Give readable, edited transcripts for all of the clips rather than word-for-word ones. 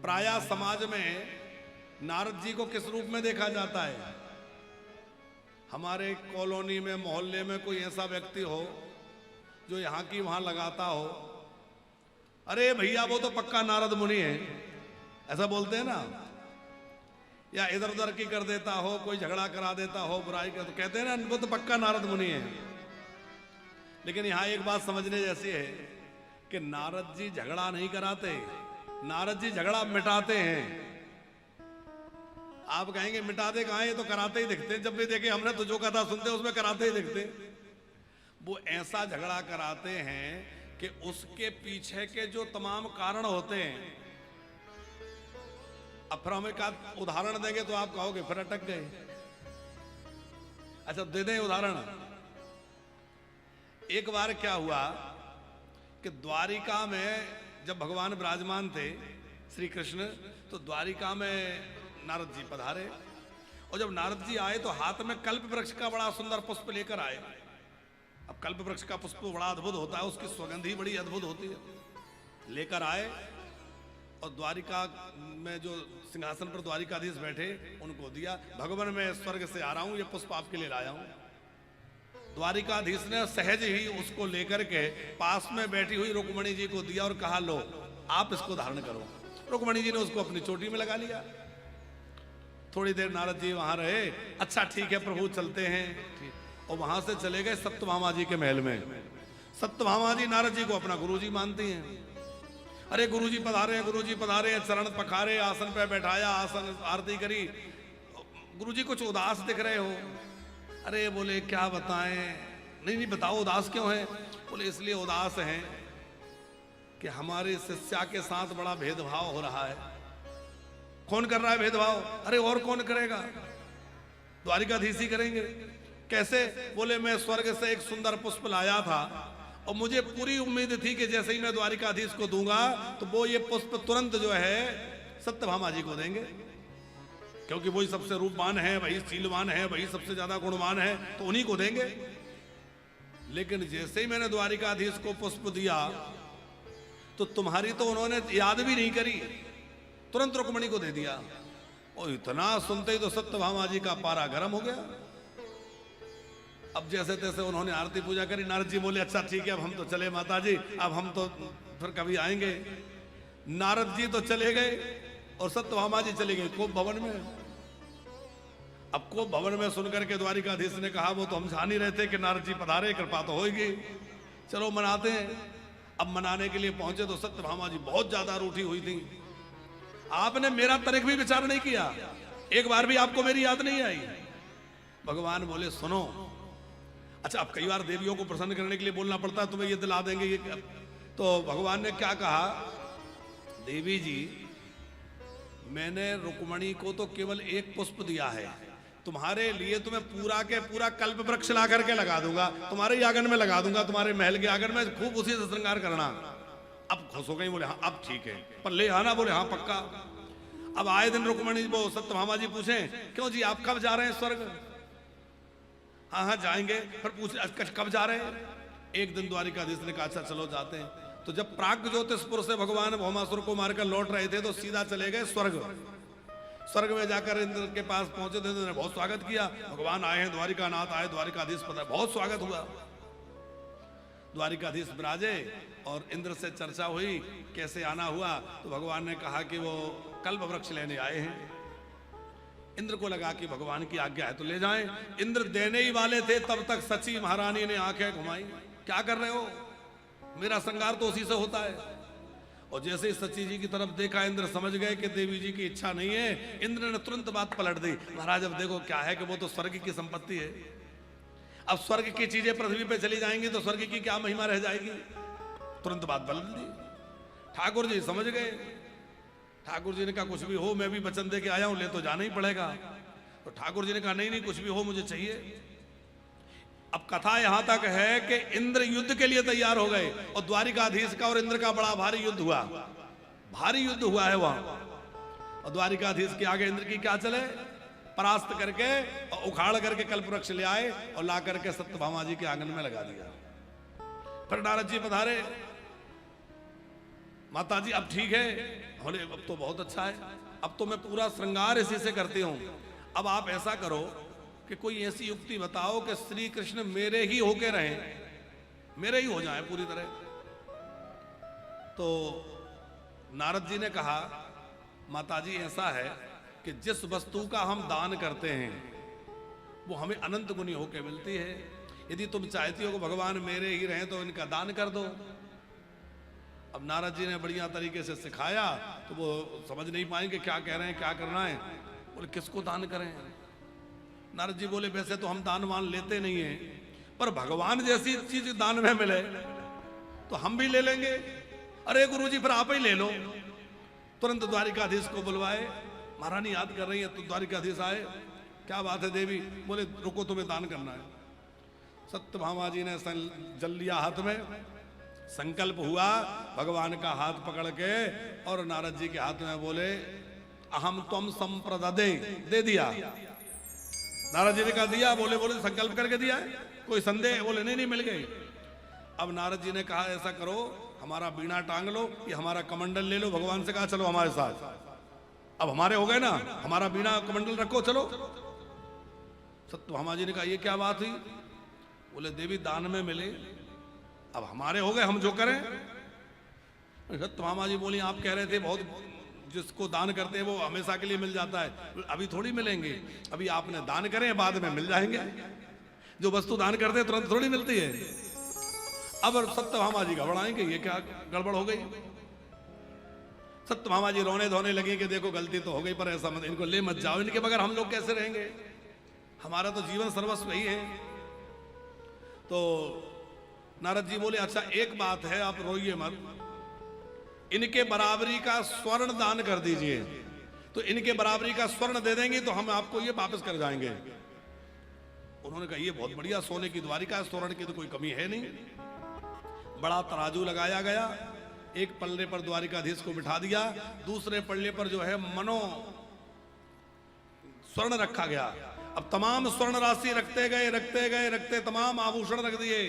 प्रायः समाज में नारद जी को किस रूप में देखा जाता है? हमारे कॉलोनी में, मोहल्ले में कोई ऐसा व्यक्ति हो जो यहाँ की वहाँ लगाता हो, अरे भैया वो तो पक्का नारद मुनि है, ऐसा बोलते हैं ना। या इधर उधर की कर देता हो, कोई झगड़ा करा देता हो, बुराई कर, तो कहते हैं ना वो तो पक्का नारद मुनि है। लेकिन यहाँ एक बात समझने जैसी है कि नारद जी झगड़ा नहीं कराते, नारद जी झगड़ा मिटाते हैं। आप कहेंगे मिटाते कहाँ, ये तो कराते ही दिखते, जब भी देखे हमने तो जो कथा सुनते उसमें कराते ही दिखते। वो ऐसा झगड़ा कराते हैं कि उसके पीछे के जो तमाम कारण होते हैं, अब फिर हमें का उदाहरण देंगे तो आप कहोगे फिर अटक गए। अच्छा दे दें उदाहरण। एक बार क्या हुआ कि द्वारिका में जब भगवान विराजमान थे श्री कृष्ण, तो द्वारिका में नारद जी पधारे, और जब नारद जी आए तो हाथ में कल्प वृक्ष का बड़ा सुंदर पुष्प लेकर आए। अब कल्प वृक्ष का पुष्प बड़ा अद्भुत होता है, उसकी सुगंध ही बड़ी अद्भुत होती है। लेकर आए और द्वारिका में जो सिंहासन पर द्वारिकाधीश बैठे उनको दिया। भगवान मैं स्वर्ग से आ रहा हूं, ये पुष्प आपके लिए लाया हूं। द्वारिकाधीश ने सहज ही उसको लेकर के पास में बैठी हुई रुक्मणी जी को दिया और कहा लो आप इसको धारण करो। रुक्मणी जी ने उसको अपनी चोटी में लगा लिया। थोड़ी देर नारद जी वहां रहे, अच्छा ठीक है प्रभु चलते हैं, और वहां से चले गए सत्यभामा जी के महल में। सत्यभामा जी नारद जी को अपना गुरुजी मानती हैं। अरे गुरुजी पधारे हैं, गुरुजी पधारे हैं, चरण पखारे, आसन पे बैठाया, आसन आरती करी। गुरुजी कुछ उदास दिख रहे हो। अरे बोले क्या बताएं? नहीं बताओ उदास क्यों है? बोले इसलिए उदास हैं कि हमारे शिष्या के साथ बड़ा भेदभाव हो रहा है। कौन कर रहा है भेदभाव? अरे और कौन करेगा, द्वारिकाधीश ही करेंगे। कैसे? बोले मैं स्वर्ग से एक सुंदर पुष्प लाया था और मुझे पूरी उम्मीद थी कि जैसे ही मैं द्वारिकाधीश को दूंगा तो वो ये पुष्प तुरंत जो है सत्यभामा जी को देंगे, क्योंकि वही सबसे रूपवान है, वही शीलवान है, वही सबसे ज्यादा गुणवान है, तो उन्हीं को देंगे। लेकिन जैसे ही मैंने द्वारिकाधीश को पुष्प दिया तो तुम्हारी तो उन्होंने याद भी नहीं करी, तुरंत रुक्मणी को दे दिया। और इतना सुनते ही तो सत्यभामा जी का पारा गर्म हो गया। अब जैसे तैसे उन्होंने आरती पूजा करी। नारद जी बोले अच्छा ठीक है अब हम तो चले माता जी, अब हम तो फिर कभी आएंगे। नारद जी तो चले गए और सत्यभामा जी चले गए कोप भवन में। अब कोप भवन में सुनकर के द्वारिकाधीश ने कहा वो तो हम जान ही रहे थे कि नारद जी पधारे, कृपा तो होगी, चलो मनाते हैं। अब मनाने के लिए पहुंचे तो सत्यभामा जी बहुत ज्यादा रूठी हुई थी। आपने मेरा तनिक भी विचार नहीं किया, एक बार भी आपको मेरी याद नहीं आई। भगवान बोले सुनो, अच्छा अब कई बार देवियों को प्रसन्न करने के लिए बोलना पड़ता है, तुम्हें ये दिला देंगे ये। तो भगवान ने क्या कहा, देवी जी मैंने रुक्मणी को तो केवल एक पुष्प दिया है, तुम्हारे लिए तो मैं पूरा के पूरा कल्प वृक्ष ला करके लगा दूंगा, तुम्हारे ही आंगन में लगा दूंगा, तुम्हारे महल के आंगन में, खूब उसी से श्रृंगार करना। अब खुश हो गई, बोले हाँ अब ठीक है, पर ले आना, बोले हाँ पक्का। अब आए दिन रुक्मणी वो सत्यभामा जी पूछे क्यों जी आप कब जा रहे हैं स्वर्ग? हाँ हाँ जाएंगे। फिर पूछे कब जा रहे हैं? एक दिन द्वारिकाधीश ने कहा अच्छा चलो जाते हैं। तो जब प्राग ज्योतिषपुर से भगवान भौमासुर को मारकर लौट रहे थे तो सीधा चले गए स्वर्ग। स्वर्ग में जाकर इंद्र के पास पहुंचे थे, इंद्र ने बहुत स्वागत किया, भगवान आए हैं, द्वारिकानाथ आए, द्वारिकाधीश पता, बहुत स्वागत हुआ। द्वारिकाधीश विराजे और इंद्र से चर्चा हुई कैसे आना हुआ, तो भगवान ने कहा कि वो कल्प वृक्ष लेने आए हैं। इंद्र को लगा कि भगवान की आज्ञा है तो ले जाएं। इंद्र देने ही वाले थे तब तक सची महारानी ने आंखें घुमाई, क्या कर रहे हो, मेरा श्रृंगार तो उसी से होता है। और जैसे ही सची जी की तरफ देखा इंद्र समझ गए कि देवी जी की इच्छा नहीं है। इंद्र ने तुरंत बात पलट दी, महाराज अब देखो क्या है कि वो तो स्वर्ग की संपत्ति है, अब स्वर्ग की चीजें पृथ्वी पे चली जाएंगी तो स्वर्ग की क्या महिमा रह जाएगी। तुरंत बात बदल दी। ठाकुर जी समझ गए। ठाकुर जी ने कहा कुछ भी हो मैं भी वचन दे के आया हूं, ले तो जाना ही पड़ेगा। तो ठाकुर जी ने कहा नहीं नहीं कुछ भी हो मुझे चाहिए। अब कथा यहां तक है कि इंद्र युद्ध के लिए तैयार हो गए और द्वारिकाधीश का और इंद्र का बड़ा भारी युद्ध हुआ, भारी युद्ध हुआ है वहां। और द्वारिकाधीश के आगे इंद्र की क्या चले, परास्त करके और उखाड़ करके कल्प वृक्ष ले आए और ला करके सत्यभामा जी के आंगन में लगा दिया। फिर नारद जी पधारे। माता जी अब ठीक है? बोले अब तो बहुत अच्छा है, अब तो मैं पूरा श्रृंगार इसी से करती हूँ। अब आप ऐसा करो कि कोई ऐसी युक्ति बताओ कि श्री कृष्ण मेरे ही होके रहें, मेरे ही हो जाए पूरी तरह। तो नारद जी ने कहा, माता जी ऐसा है कि जिस वस्तु का हम दान करते हैं वो हमें अनंत गुनी होके मिलती है। यदि तुम चाहती हो कि भगवान मेरे ही रहें तो इनका दान कर दो। अब नारद जी ने बढ़िया तरीके से सिखाया तो वो समझ नहीं पाएंगे क्या कह रहे हैं, क्या करना है। बोले किसको दान करें? नारद जी बोले वैसे तो हम दान वान लेते नहीं हैं, पर भगवान जैसी चीज दान में मिले तो हम भी ले लेंगे। अरे गुरुजी फिर आप ही ले लो। तुरंत द्वारिकाधीश को बुलवाए। महारानी याद कर रही है तो द्वारिकाधीश आए। क्या बात है देवी? बोले रुको, तुम्हें दान करना है। सत्यभामा जी ने जल लिया हाथ में, संकल्प हुआ, भगवान का हाथ पकड़ के और नारद जी के हाथ में बोले अहम त्वम संप्रददे, दे दिया। नारद जी ने कहा दिया? बोले संकल्प करके दिया है, कोई संदेह? बोले नहीं मिल गई। अब नारद जी ने कहा ऐसा करो, हमारा बीणा टांग लो, ये हमारा कमंडल ले लो। भगवान से कहा चलो हमारे साथ, अब हमारे हो गए ना, हमारा बीणा कमंडल रखो चलो। सत्यभामा जी ने कहा ये क्या बात हुई? बोले देवी दान में मिले, अब हमारे हो गए, हम जो करें। सत्यभामा जी बोली आप कह रहे थे बहुत जिसको दान करते हैं वो हमेशा के लिए मिल जाता है। अभी थोड़ी मिलेंगे, अभी आपने दान करें, बाद में मिल जाएंगे। जो वस्तु दान करते हैं तुरंत थोड़ी मिलती है। अब सत्यभामा जी घबराएंगे, ये क्या गड़बड़ हो गई। सत्यभामा जी रोने धोने लगे कि देखो गलती तो हो गई, पर ऐसा मत, इनको ले मत जाओ, इनके बगैर हम लोग कैसे रहेंगे, हमारा तो जीवन सर्वस्व ही है। तो नारद जी बोले अच्छा एक बात है, आप रोइए मत, इनके बराबरी का स्वर्ण दान कर दीजिए, तो इनके बराबरी का स्वर्ण दे देंगे तो हम आपको ये वापस कर जाएंगे। उन्होंने कहा ये बहुत बढ़िया, सोने की द्वारिका, स्वर्ण की तो कोई कमी है नहीं। बड़ा तराजू लगाया गया, एक पल्ले पर द्वारिकाधीश को बिठा दिया, दूसरे पल्ले पर जो है मनो स्वर्ण रखा गया। अब तमाम स्वर्ण राशि रखते गए, तमाम आभूषण रख दिए,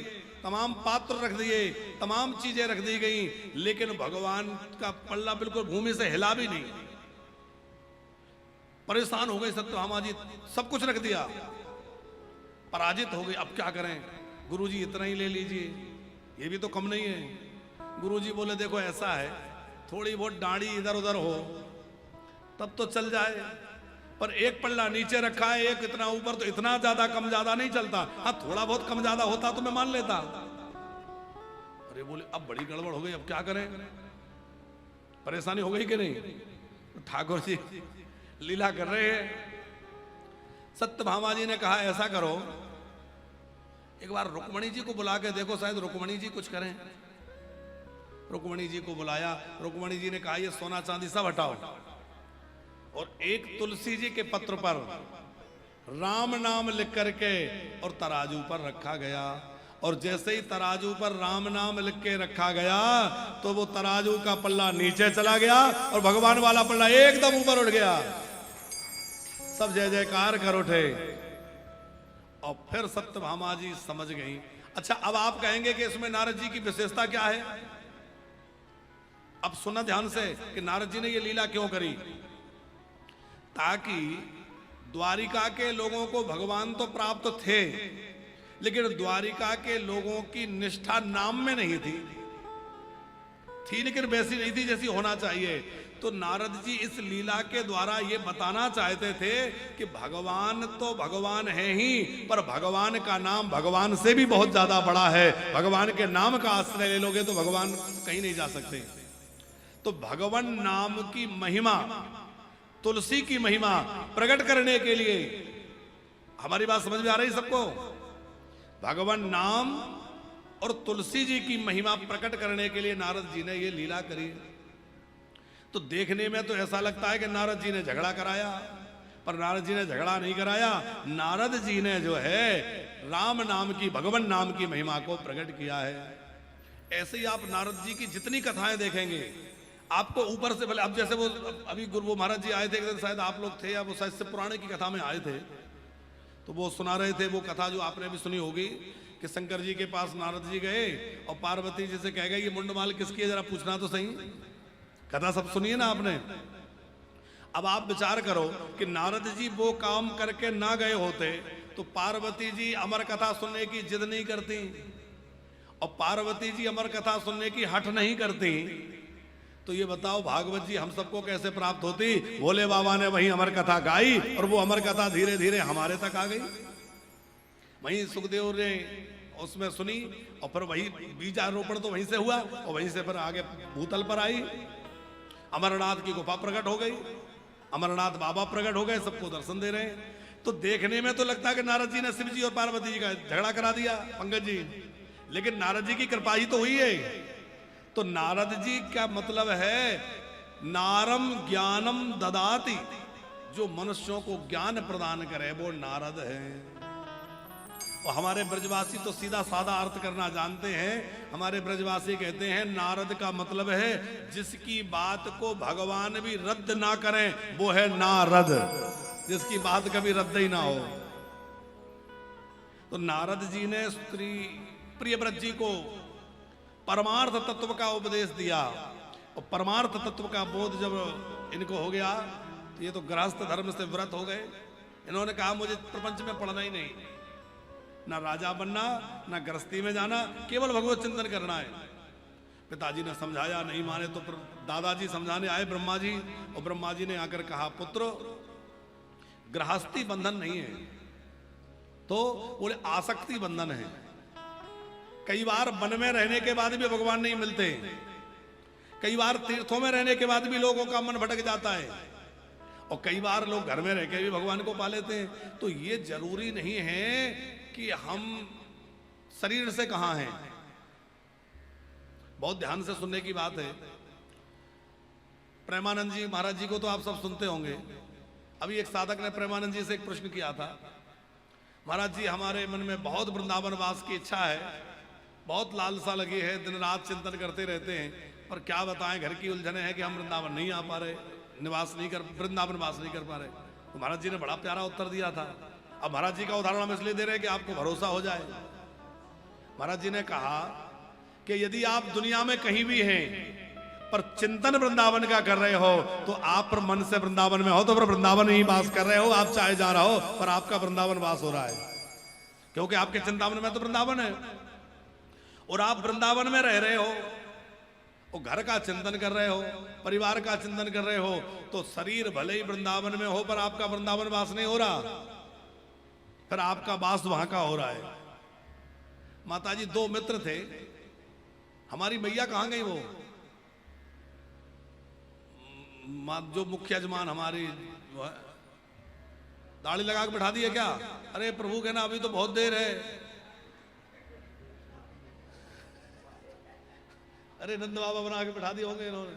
तमाम पात्र रख दिए, तमाम चीजें रख दी गई, लेकिन भगवान का पल्ला बिल्कुल भूमि से हिला भी नहीं। परेशान हो गए सत्यभामा जी, सब कुछ रख दिया, पराजित हो गई। अब क्या करें? गुरुजी इतना ही ले लीजिए, ये भी तो कम नहीं है। गुरुजी बोले देखो ऐसा है, थोड़ी बहुत डांडी इधर उधर हो तब तो चल जाए, पर एक पल्ला नीचे रखा है, एक इतना ऊपर, तो इतना ज्यादा कम ज्यादा नहीं चलता। हाँ थोड़ा बहुत कम ज्यादा होता तो मैं मान लेता। अरे बोले अब बड़ी गड़बड़ हो गई, अब क्या करें? परेशानी हो गई कि नहीं? ठाकुर जी लीला कर रहे हैं। सत्यभामा जी ने कहा ऐसा करो, एक बार रुक्मणी जी को बुला के देखो, शायद रुक्मणी जी कुछ करें। रुक्मणी जी को बुलाया, रुक्मणी जी ने कहा ये सोना चांदी सब हटाओ, और एक तुलसी जी के पत्र पर राम नाम लिख करके और तराजू पर रखा गया। और जैसे ही तराजू पर राम नाम लिख के रखा गया तो वो तराजू का पल्ला नीचे चला गया और भगवान वाला पल्ला एकदम ऊपर उठ गया। सब जय जयकार कर उठे। और फिर सत्यभामा जी समझ गई। अच्छा अब आप कहेंगे कि इसमें नारद जी की विशेषता क्या है? अब सुना ध्यान से कि नारद जी ने ये लीला क्यों करी। ताकि द्वारिका के लोगों को भगवान तो प्राप्त थे, लेकिन द्वारिका के लोगों की निष्ठा नाम में नहीं थी लेकिन वैसी नहीं थी जैसी होना चाहिए। तो नारद जी इस लीला के द्वारा ये बताना चाहते थे कि भगवान तो भगवान है ही, पर भगवान का नाम भगवान से भी बहुत ज्यादा बड़ा है। भगवान के नाम का आश्रय ले लोगे तो भगवान कहीं नहीं जा सकते। तो भगवान नाम की महिमा, तुलसी की महिमा प्रकट करने के लिए, हमारी बात समझ में आ रही सबको? भगवान नाम और तुलसी जी की महिमा प्रकट करने के लिए नारद जी ने ये लीला करी। तो देखने में तो ऐसा लगता है कि नारद जी ने झगड़ा कराया, पर नारद जी ने झगड़ा नहीं कराया। नारद जी ने जो है राम नाम की, भगवान नाम की महिमा को प्रकट किया है। ऐसे ही आप नारद जी की जितनी कथाएं देखेंगे आपको ऊपर से भले, अब जैसे वो अभी गुरु महाराज जी आए थे एक दिन, शायद आप लोग थे या वो शायद से पुराने की कथा में आए थे, तो वो सुना रहे थे वो कथा जो आपने भी सुनी होगी कि शंकर जी के पास नारद जी गए और पार्वती जी से कह गए ये मुंडमाल किसकी है जरा पूछना तो सही। कथा सब सुनिए ना आपने। अब आप विचार करो कि नारद जी वो काम करके ना गए होते तो पार्वती जी अमर कथा सुनने की जिद नहीं करती, और पार्वती जी अमर कथा सुनने की हठ नहीं करती, तो ये बताओ भागवत जी हम सबको कैसे प्राप्त होती? भोले बाबा ने वही अमर कथा गाई और वो अमर कथा धीरे धीरे हमारे तक आ गई। वहीं सुखदेव ने उसमें सुनी और फिर वही बीजारोपण तो वहीं से हुआ और वहीं से फिर आगे भूतल पर आई। अमरनाथ की गुफा प्रकट हो गई, अमरनाथ बाबा प्रकट हो गए, सबको दर्शन दे रहे हैं। तो देखने में तो लगता है कि नारद जी ने शिव जी और पार्वती जी का झगड़ा करा दिया पंकज जी, लेकिन नारद जी की कृपा ही तो हुई है। तो नारद जी का मतलब है नारम ज्ञानम ददाति, जो मनुष्यों को ज्ञान प्रदान करे वो नारद है। और हमारे ब्रजवासी तो सीधा साधा अर्थ करना जानते हैं। हमारे ब्रजवासी कहते हैं नारद का मतलब है जिसकी बात को भगवान भी रद्द ना करें वो है नारद, जिसकी बात कभी रद्द ही ना हो। तो नारद जी ने श्री प्रियव्रत जी को परमार्थ तत्व का उपदेश दिया, और परमार्थ तत्व का बोध जब इनको हो गया तो ये तो गृहस्थ धर्म से व्रत हो गए। इन्होंने कहा मुझे प्रपंच में पढ़ना ही नहीं, ना राजा बनना ना गृहस्थी में जाना, केवल भगवत चिंतन करना है। पिताजी ने समझाया, नहीं माने तो फिर दादाजी समझाने आए ब्रह्मा जी, और ब्रह्मा जी ने आकर कहा पुत्र गृहस्थी बंधन नहीं है, तो बोले आसक्ति बंधन है। कई बार वन में रहने के बाद भी भगवान नहीं मिलते, कई बार तीर्थों में रहने के बाद भी लोगों का मन भटक जाता है, और कई बार लोग घर में रह के भी भगवान को पा लेते हैं। तो ये जरूरी नहीं है कि हम शरीर से कहां हैं। बहुत ध्यान से सुनने की बात है। प्रेमानंद जी महाराज जी को तो आप सब सुनते होंगे। अभी एक साधक ने प्रेमानंद जी से एक प्रश्न किया था, महाराज जी हमारे मन में बहुत वृंदावन वास की इच्छा है, बहुत लालसा लगी है, दिन रात चिंतन करते रहते हैं, पर क्या बताएं घर की उलझने हैं कि हम वृंदावन नहीं आ पा रहे, वृंदावन वास नहीं कर पा रहे। तो महाराज जी ने बड़ा प्यारा उत्तर दिया था। अब महाराज जी का उदाहरण हम इसलिए दे रहे हैं कि आपको भरोसा हो जाए। महाराज जी ने कहा कि यदि आप दुनिया में कहीं भी हैं पर चिंतन वृंदावन का कर रहे हो तो आप पर मन से वृंदावन में हो, तो फिर वृंदावन ही वास कर रहे हो। आप चाहे जा रहा हो पर आपका वृंदावन वास हो रहा है, क्योंकि आपके चिंतामन में तो वृंदावन है और आप वृंदावन में रह रहे हो और घर का चिंतन कर रहे हो, परिवार का चिंतन कर रहे हो, तो शरीर भले ही वृंदावन में हो पर आपका वृंदावन वास नहीं हो रहा, फिर आपका वास वहां का हो रहा है। माताजी दो मित्र थे, हमारी मैया कहां गई? वो जो मुख्य यजमान हमारी दाढ़ी लगा के बैठा दी है क्या? अरे प्रभु कहना अभी तो बहुत देर है। अरे नंद बाबा बना के बैठा दिए होंगे इन्होंने।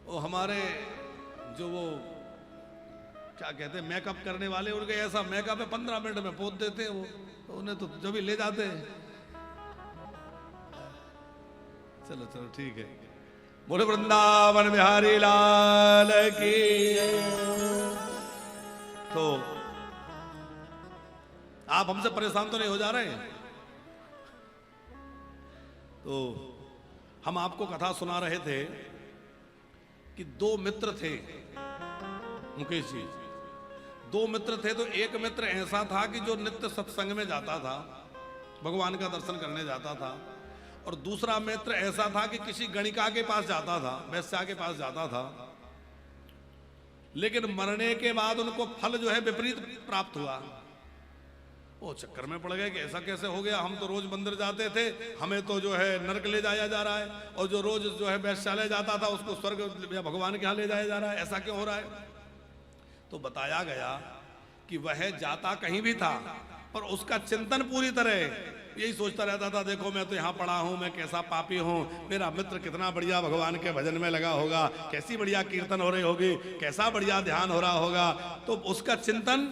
वो हमारे जो वो क्या कहते हैं मेकअप करने वाले, उनके ऐसा मेकअप है 15 मिनट में पोत देते हैं वो, तो उन्हें तो जब ही ले जाते हैं। चलो चलो ठीक है, बोले वृंदावन बिहारी लाल की। तो आप हमसे परेशान तो नहीं हो जा रहे? तो हम आपको कथा सुना रहे थे कि दो मित्र थे मुकेश जी, दो मित्र थे। तो एक मित्र ऐसा था कि जो नित्य सत्संग में जाता था, भगवान का दर्शन करने जाता था, और दूसरा मित्र ऐसा था कि किसी गणिका के पास जाता था, वैश्या के पास जाता था, लेकिन मरने के बाद उनको फल जो है विपरीत प्राप्त हुआ। वो चक्कर में पड़ गए कि ऐसा कैसे हो गया, हम तो रोज मंदिर जाते थे, हमें तो जो है नरक ले जाया जा रहा है, और जो रोज जो है वैश्यालय जाता था उसको स्वर्ग या भगवान के यहाँ ले जाया जा रहा है, ऐसा क्यों हो रहा है? तो बताया गया कि वह जाता कहीं भी था पर उसका चिंतन पूरी तरह यही सोचता रहता था, देखो मैं तो यहाँ पड़ा हूँ, मैं कैसा पापी हूँ, मेरा मित्र कितना बढ़िया भगवान के भजन में लगा होगा, कैसी बढ़िया कीर्तन हो रही होगी, कैसा बढ़िया ध्यान हो रहा होगा। तो उसका चिंतन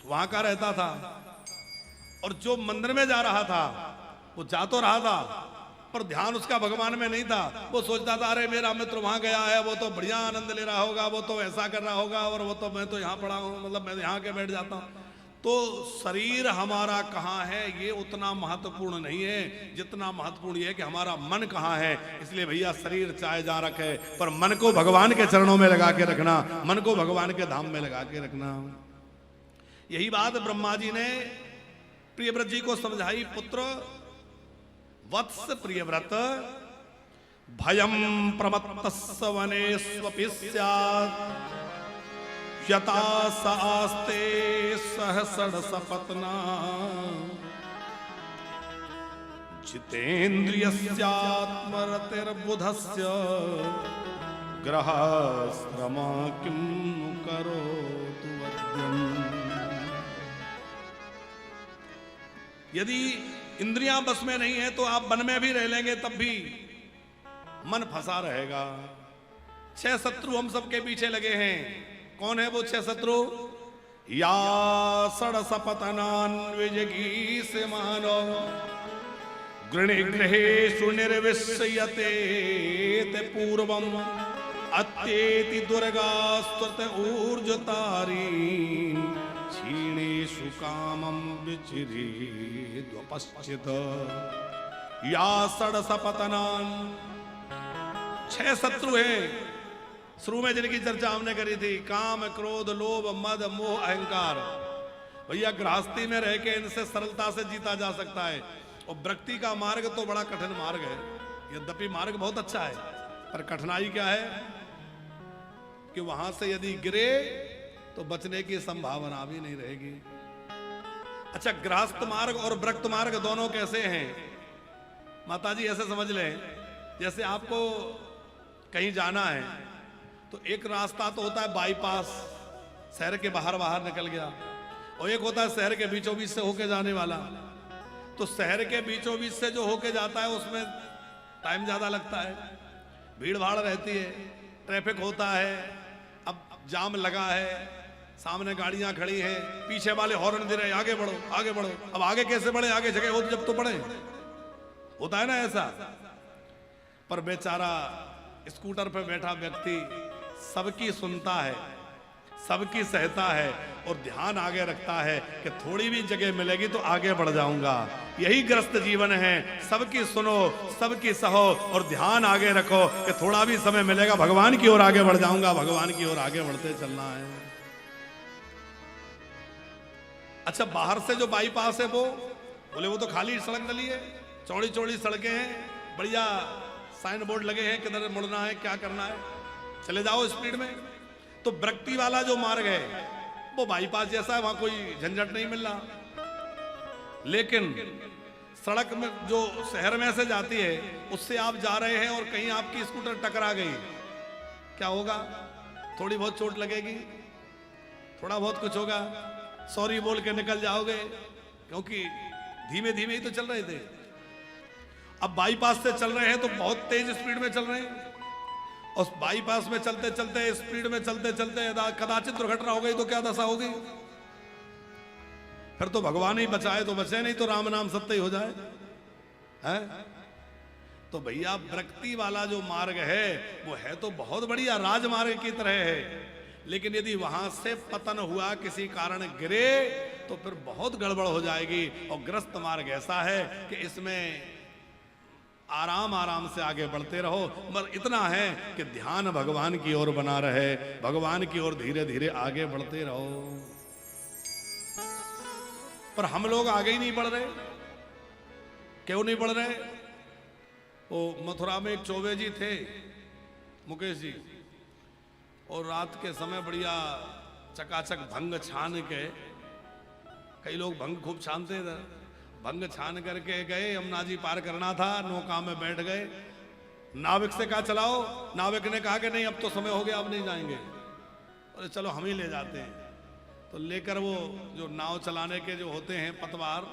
वहां का रहता था। और जो मंदिर में जा रहा था वो जा तो रहा था पर ध्यान उसका भगवान में नहीं था। वो सोचता था अरे मेरा मित्र वहां गया है, वो तो बढ़िया आनंद ले रहा होगा, वो तो ऐसा कर रहा होगा, और वो तो मैं तो यहाँ पड़ा हूँ, मतलब मैं यहाँ के बैठ जाता हूँ। तो शरीर हमारा कहाँ है ये उतना महत्वपूर्ण नहीं है, जितना महत्वपूर्ण ये है कि हमारा मन कहाँ है। इसलिए भैया शरीर चाहे जा रखे, पर मन को भगवान के चरणों में लगा के रखना, मन को भगवान के धाम में लगा के रखना। यही बात ब्रह्मा जी ने प्रियव्रत जी को समझाई। पुत्र वत्स प्रियव्रत, भयम प्रमत्तस्स वनेष्वपि स्यात् यथा सास्ते सहसड़ सपत्ना जितेन्द्रियस्यात्मरतिर्बुधस्य ग्रहस्त्रमा किं करोतु वद्यम्। यदि इंद्रियां बस में नहीं है तो आप वन में भी रह लेंगे तब भी मन फंसा रहेगा। 6 शत्रु हम सबके पीछे लगे हैं। कौन है वो 6 शत्रु? या सड़ सपतनान विजगी से मानो गृहेषु निर्विश्यते ते पूर्वम अत्येति दुर्गा स्तुत ऊर्जतारी क्षीणेषु कामं विचिरेद्वपश्चित्। या सड़ सपतनान 6 शत्रु हैं शुरू में जिनकी चर्चा हमने करी थी। काम, क्रोध, लोभ, मद, मोह, अहंकार। भैया गृहस्थी में रह के इनसे सरलता से जीता जा सकता है। और भक्ति का मार्ग तो बड़ा कठिन मार्ग है। यद्यपि मार्ग बहुत अच्छा है, पर कठिनाई क्या है कि वहां से यदि गिरे तो बचने की संभावना भी नहीं रहेगी। अच्छा, गृहस्थ मार्ग और व्रत मार्ग दोनों कैसे हैं? माताजी ऐसे समझ लें, जैसे आपको कहीं जाना है तो एक रास्ता तो होता है बाईपास, शहर के बाहर बाहर निकल गया, और एक होता है शहर के बीचों बीच से होके जाने वाला। तो शहर के बीचों बीच से जो होके जाता है उसमें टाइम ज्यादा लगता है, भीड़ भाड़ रहती है, ट्रैफिक होता है, अब जाम लगा है, सामने गाड़ियां खड़ी हैं, पीछे वाले हॉर्न दे रहे आगे बढ़ो आगे बढ़ो। अब आगे कैसे बढ़े? आगे जगह हो जब तो बढ़े, होता है ना ऐसा। पर बेचारा स्कूटर पे बैठा व्यक्ति सबकी सुनता है, सबकी सहता है और ध्यान आगे रखता है कि थोड़ी भी जगह मिलेगी तो आगे बढ़ जाऊंगा। यही ग्रस्त जीवन है, सबकी सुनो, सबकी सहो और ध्यान आगे रखो कि थोड़ा भी समय मिलेगा भगवान की ओर आगे बढ़ जाऊंगा, भगवान की ओर आगे बढ़ते चलना है। अच्छा, बाहर से जो बाईपास है वो बोले वो तो खाली सड़क डली है, चौड़ी चौड़ी सड़कें हैं, बढ़िया साइन बोर्ड लगे हैं, किधर मुड़ना है, क्या करना है, चले जाओ स्पीड में। तो भक्ति वाला जो मार्ग है वो बाईपास जैसा है, वहां कोई झंझट नहीं मिल रहा। लेकिन सड़क में जो शहर में से जाती है उससे आप जा रहे हैं और कहीं आपकी स्कूटर टकरा गई, क्या होगा? थोड़ी बहुत चोट लगेगी, थोड़ा बहुत कुछ होगा, सॉरी बोल के निकल जाओगे, क्योंकि धीमे धीमे ही तो चल रहे थे। अब बाईपास से चल रहे हैं तो बहुत तेज स्पीड में चल रहे हैं, और बाईपास में चलते चलते स्पीड में चलते चलते कदाचित दुर्घटना हो गई तो क्या दशा होगी? फिर तो भगवान ही बचाए तो बचे, नहीं तो राम नाम सत्य ही हो जाए है? तो भैया भक्ति वाला जो मार्ग है वो है तो बहुत बढ़िया, राजमार्ग की तरह है। लेकिन यदि वहां से पतन हुआ, किसी कारण गिरे, तो फिर बहुत गड़बड़ हो जाएगी। और ग्रस्त मार्ग ऐसा है कि इसमें आराम आराम से आगे बढ़ते रहो, मगर इतना है कि ध्यान भगवान की ओर बना रहे, भगवान की ओर धीरे धीरे आगे बढ़ते रहो। पर हम लोग आगे ही नहीं बढ़ रहे। क्यों नहीं बढ़ रहे? वो मथुरा में एक चौबे जी थे, मुकेश जी, और रात के समय बढ़िया चकाचक भंग छान के, कई लोग भंग खूब छानते थे, भंग छान करके गए, यमुना जी पार करना था, नौका में बैठ गए। नाविक से कहा चलाओ, नाविक ने कहा कि नहीं अब तो समय हो गया, अब नहीं जाएंगे। अरे चलो हम ही ले जाते हैं। तो लेकर वो जो नाव चलाने के जो होते हैं पतवार,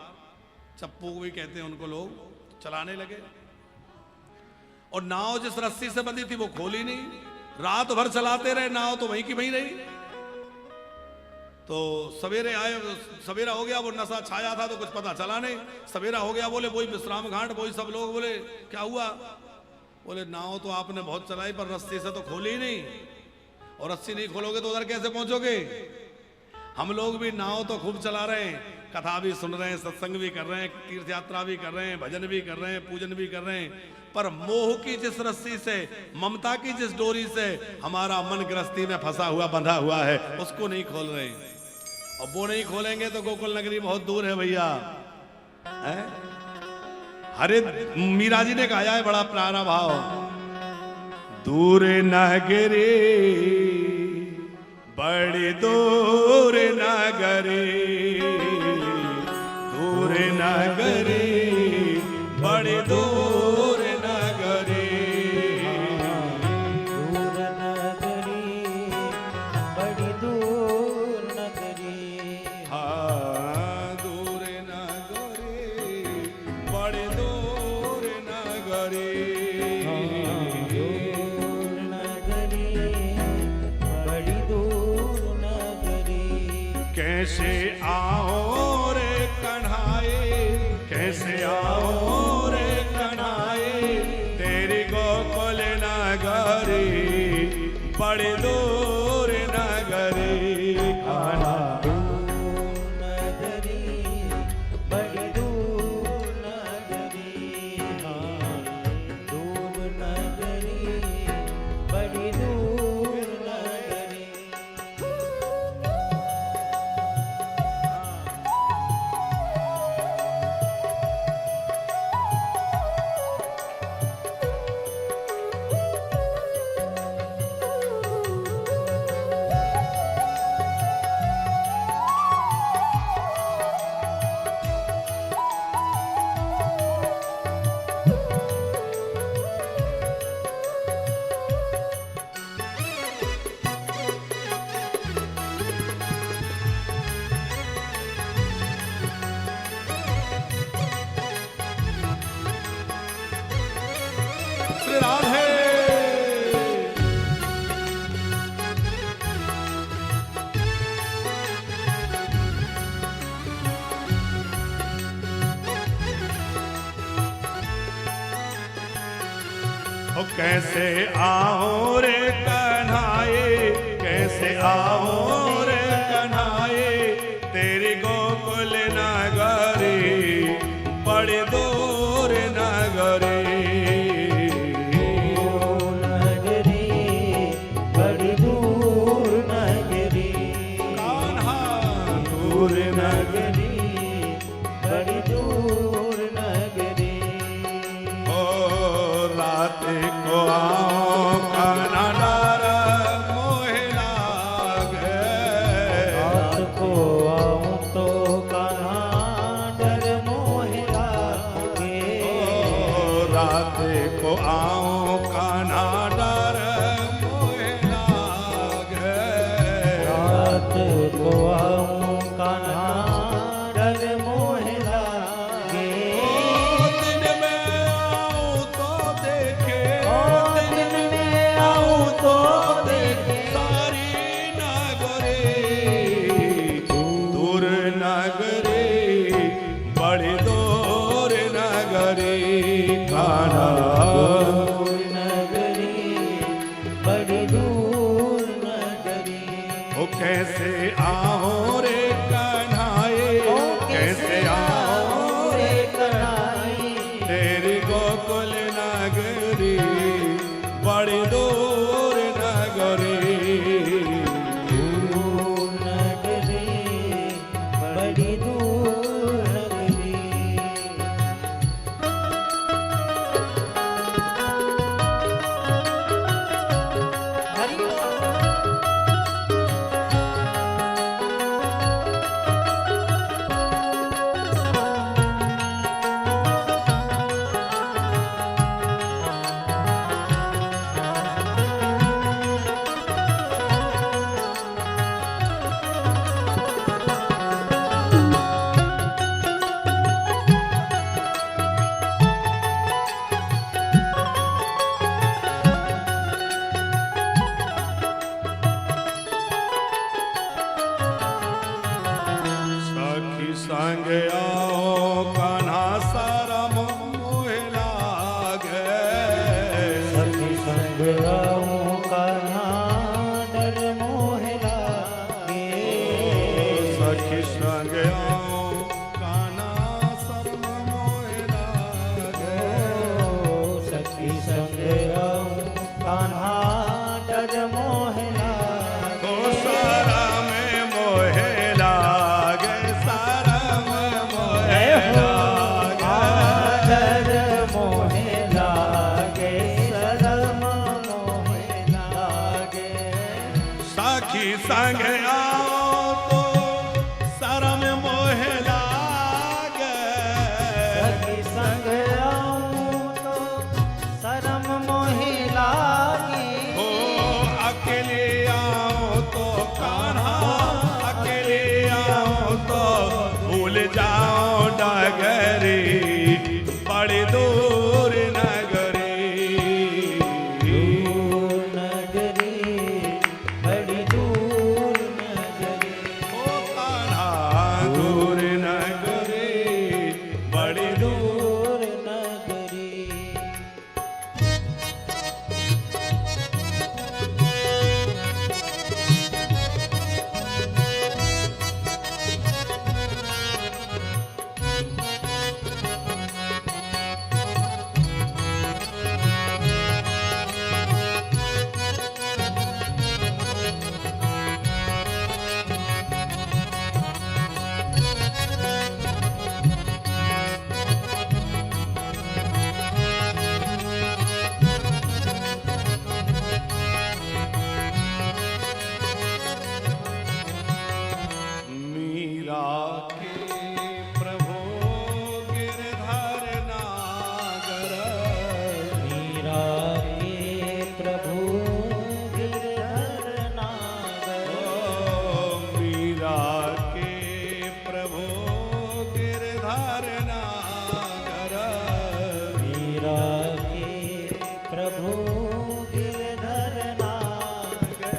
चप्पू भी कहते हैं उनको लोग, चलाने लगे। और नाव जिस रस्सी से बंधी थी वो खोली नहीं, रात भर चलाते रहे, नाव तो वहीं की वहीं रही। तो सवेरे आए, सवेरा हो गया, वो नशा छाया था तो कुछ पता चला नहीं। सवेरा हो गया, बोले वही विश्राम घाट, वही सब लोग बोले क्या हुआ? बोले नाव तो आपने बहुत चलाई पर रस्सी से तो खोली नहीं, और रस्सी नहीं खोलोगे तो उधर कैसे पहुंचोगे? हम लोग भी नाव तो खूब चला रहे हैं, कथा भी सुन रहे हैं, सत्संग भी कर रहे हैं, तीर्थ यात्रा भी कर रहे हैं, भजन भी कर रहे हैं, पूजन भी कर रहे हैं, पर मोह की जिस रस्सी से, ममता की जिस डोरी से हमारा मन गृहस्थी में फंसा हुआ बंधा हुआ है, उसको नहीं खोल रहे हैं। और वो नहीं खोलेंगे तो गोकुल नगरी बहुत दूर है भैया। अरे मीरा जी ने गाया है बड़ा प्यारा भाव, दूर नगरी बड़ी दूर नगरी, दूर नगरी बड़ी दूर नगरी, दूर नगरी बड़ी दूर नगरी, हाँ दूर नगरी बड़ी दूर नगरी, दूर नगरी बड़ी दूर नगरी। कैसे आओ रे कन्हाए, कैसे आओ रे कन्हाए, तेरी गोकुल नगरी बड़ी दूर नगरी, कान्हा दूर नगरी बड़ी दूर नगरी, दूर नगरी बड़ी दूर नगरी। श्री राधे। ओ कैसे आओ रे कन्हाए, कैसे आओ रे कन्हाए, तेरी गोकुल नगरी बड़ी दूर नगरी, नगरी बड़ी दूर नगरी, कान्हा दूर नगरी, नगरी बड़ी दूर नगरी। ओ रात को आओ कान्हा डर मोहे लागे, रात को आऊं तो कान्हा डर मोह लागे, ओ रात को आओ कान्हा डर मोहे लागे, रात को आऊं कान्हा डर मोह लागे। ओ दिन में आऊं तो देखे, दिन में आऊं तो देखे, सारी नगरी दूर नगरी बड़ी दूर नगरी, कान्हा दूर नगरी बड़ी दूर नगरी। ओ कैसे आओ रे कन्हाए, कैसे आओ रे कन्हाई, तेरी गोकुल नगरी बड़ी दूर नगरी, दूर नगरी बड़ी दूर नगरी। हरि सखी संग आओ कान्हा सारा मोह लागे, सखी संग आऊं कान्हा डर मोह लागे, संग आओ तो शरम मोह लागे, सखी संग आऊं तो शरम मोहि लागे। हो अकेले आओ तो कान्हा, अकेले आओ तो भूल जाओ डगरी, बड़ी दूर नगरी। दूर नगरी बड़ी दूर नगरी। ओ कान्हा दूर नगरी, बड़ी दूर। दूर नगरी। मीरा के प्रभु गिरधर नागर, मीरा के प्रभु गिरधर नागर। ओ मीरा के प्रभु गिरधर नागर, मीरा के प्रभु गिरधर नागर।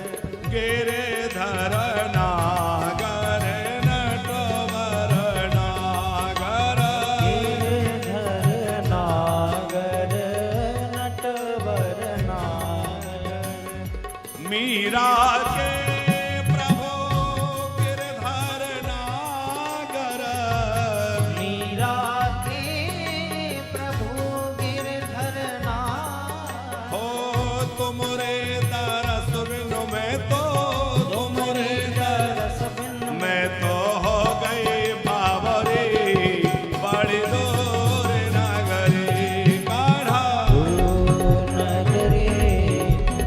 गिरधर नागर नटवर नागर, गिरधर नागर नटवर नागर। मीरा के प्रभु गिरधर नागर, मीरा के प्रभु गिरधर नागर। हो तुमरे दरस बिनु मैं तो, तुमरे रस बिन मैं तो हो गई बावरी, बड़ी दूर नगरी। कान्हा दूर नगरी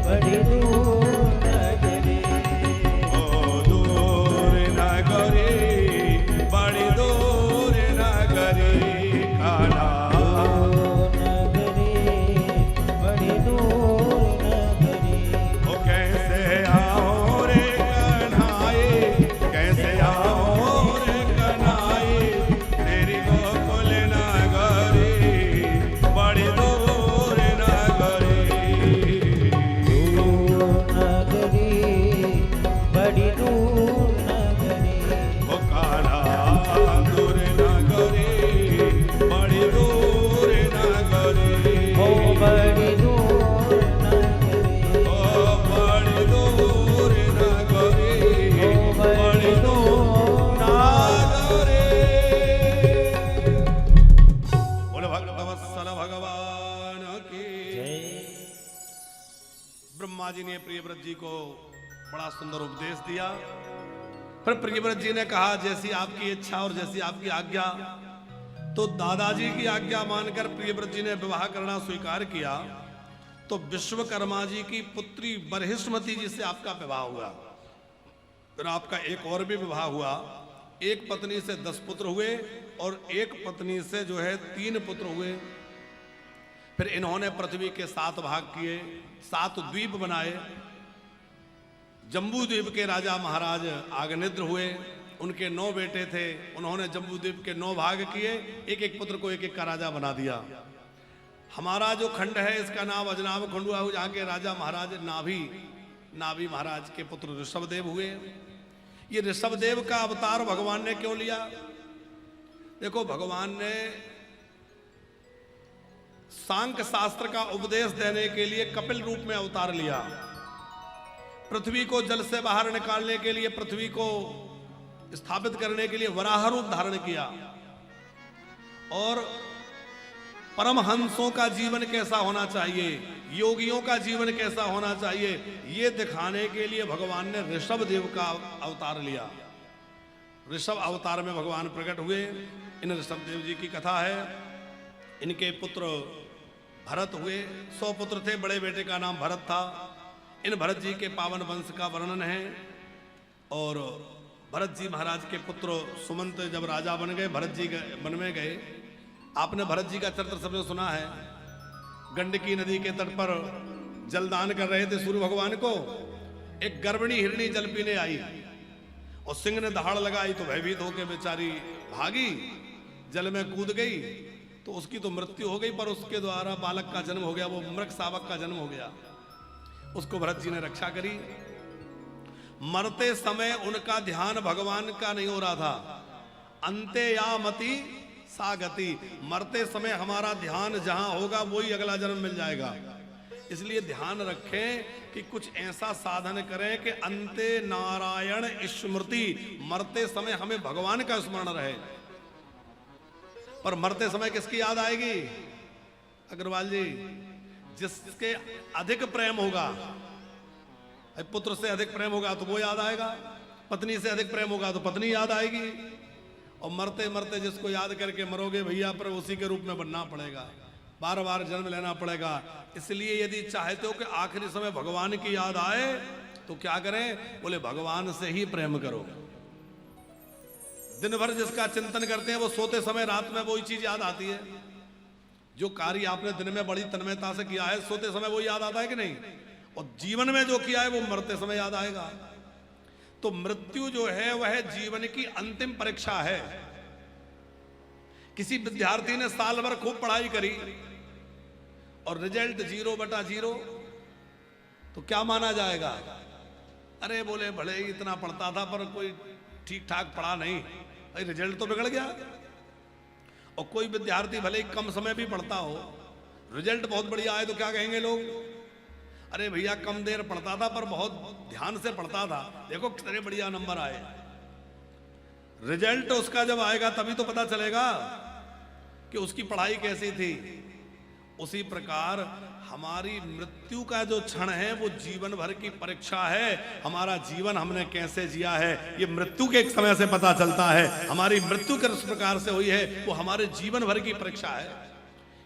बड़ी दूर नगरी। ओ दूर नगरी, बड़ी दूर नगरी। कान्हा दूर नगरी बड़ी दूर नगरी। ओ कैसे आओ रे कन्हाई, कैसे आओ रे कन्हाई, तेरी गोकुल नगरी, बड़ी दूर नगरी। दूर नगरी बड़ी दूर नगरी। ओ कान्हा दूर नगरी, बड़ी दूर नगरी। ओ बड़ी दूर नगरी। ओ बड़ी दूर नगरी, ओ बड़ी दूर नगरी। बोले भक्तवत्सल भगवान की। जय। ब्रह्मा जी ने प्रियव्रत जी को बड़ा सुंदर उपदेश दिया। फिर प्रियव्रत जी ने कहा जैसी आपकी इच्छा और जैसी आपकी आज्ञा। तो दादाजी की आज्ञा मानकर प्रियव्रत जी ने विवाह करना स्वीकार किया। तो विश्वकर्मा जी की पुत्री बरहिष्मती जी से आपका विवाह हुआ। फिर आपका एक और भी विवाह हुआ। एक पत्नी से 10 पुत्र हुए और एक पत्नी से जो है 3 पुत्र हुए। फिर इन्होंने पृथ्वी के 7 भाग किए, 7 द्वीप बनाए। जम्बू द्वीप के राजा महाराज आग्निद्र हुए, उनके 9 बेटे थे। उन्होंने जम्बू द्वीप के 9 भाग किए, एक एक पुत्र को एक एक का राजा बना दिया। हमारा जो खंड है इसका नाम अजनाब खंड हुआ, जहाँ के राजा महाराज नाभि महाराज के पुत्र ऋषभदेव हुए। ये ऋषभदेव का अवतार भगवान ने क्यों लिया? देखो, भगवान ने सांख्य शास्त्र का उपदेश देने के लिए कपिल रूप में अवतार लिया। पृथ्वी को जल से बाहर निकालने के लिए, पृथ्वी को स्थापित करने के लिए वराह रूप धारण किया। और परमहंसों का जीवन कैसा होना चाहिए, योगियों का जीवन कैसा होना चाहिए, ये दिखाने के लिए भगवान ने ऋषभ देव का अवतार लिया। ऋषभ अवतार में भगवान प्रकट हुए। इन ऋषभ देव जी की कथा है। इनके पुत्र भरत हुए। 100 पुत्र थे। बड़े बेटे का नाम भरत था। इन भरत जी के पावन वंश का वर्णन है। और भरत जी महाराज के पुत्र सुमंत जब राजा बन गए, भरत जी वन में गए। आपने भरत जी का चरित्र सबने सुना है। गंडकी नदी के तट पर जलदान कर रहे थे सूर्य भगवान को। एक गर्भिणी हिरणी जल पीने आई और सिंह ने दहाड़ लगाई तो भयभीत होकर बेचारी भागी, जल में कूद गई तो उसकी तो मृत्यु हो गई, पर उसके द्वारा बालक का जन्म हो गया, वो मृग शावक का जन्म हो गया। उसको भरत जी ने रक्षा करी। मरते समय उनका ध्यान भगवान का नहीं हो रहा था। अंते या मति सा गति, मरते समय हमारा ध्यान जहां होगा वही अगला जन्म मिल जाएगा। इसलिए ध्यान रखें कि कुछ ऐसा साधन करें कि अंते नारायण स्मृति, मरते समय हमें भगवान का स्मरण रहे। पर मरते समय किसकी याद आएगी अग्रवाल जी? जिसके अधिक प्रेम होगा, पुत्र से अधिक प्रेम होगा तो वो याद आएगा, पत्नी से अधिक प्रेम होगा तो पत्नी याद आएगी। और मरते मरते जिसको याद करके मरोगे भैया, पर उसी के रूप में बनना पड़ेगा, बार बार जन्म लेना पड़ेगा। इसलिए यदि चाहते हो कि आखिरी समय भगवान की याद आए तो क्या करें? बोले भगवान से ही प्रेम करो। दिन भर जिसका चिंतन करते हैं वो सोते समय रात में वही चीज याद आती है। जो कार्य आपने दिन में बड़ी तन्मयता से किया है, सोते समय वो याद आता है कि नहीं? और जीवन में जो किया है वो मरते समय याद आएगा। तो मृत्यु जो है वह जीवन की अंतिम परीक्षा है। किसी विद्यार्थी ने साल भर खूब पढ़ाई करी और रिजल्ट 0/0 तो क्या माना जाएगा? अरे बोले भले ही इतना पढ़ता था पर कोई ठीक ठाक पढ़ा नहीं, भाई रिजल्ट तो बिगड़ गया। और कोई विद्यार्थी भले ही कम समय भी पढ़ता हो, रिजल्ट बहुत बढ़िया आए तो क्या कहेंगे लोग? अरे भैया कम देर पढ़ता था पर बहुत ध्यान से पढ़ता था, देखो कितने बढ़िया नंबर आए। रिजल्ट उसका जब आएगा तभी तो पता चलेगा कि उसकी पढ़ाई कैसी थी। उसी प्रकार हमारी मृत्यु का जो क्षण है वो जीवन भर की परीक्षा है। हमारा जीवन हमने कैसे जिया है ये मृत्यु के एक समय से पता चलता है। हमारी मृत्यु किस प्रकार से हुई है वो हमारे जीवन भर की परीक्षा है।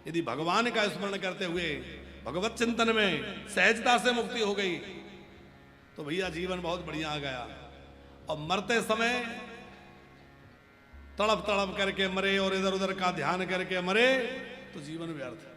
यदि भगवान का स्मरण करते हुए भगवत चिंतन में सहजता से मुक्ति हो गई तो भैया जीवन बहुत बढ़िया आ गया। और मरते समय तड़प तड़प करके मरे और इधर उधर का ध्यान करके मरे तो जीवन व्यर्थ है।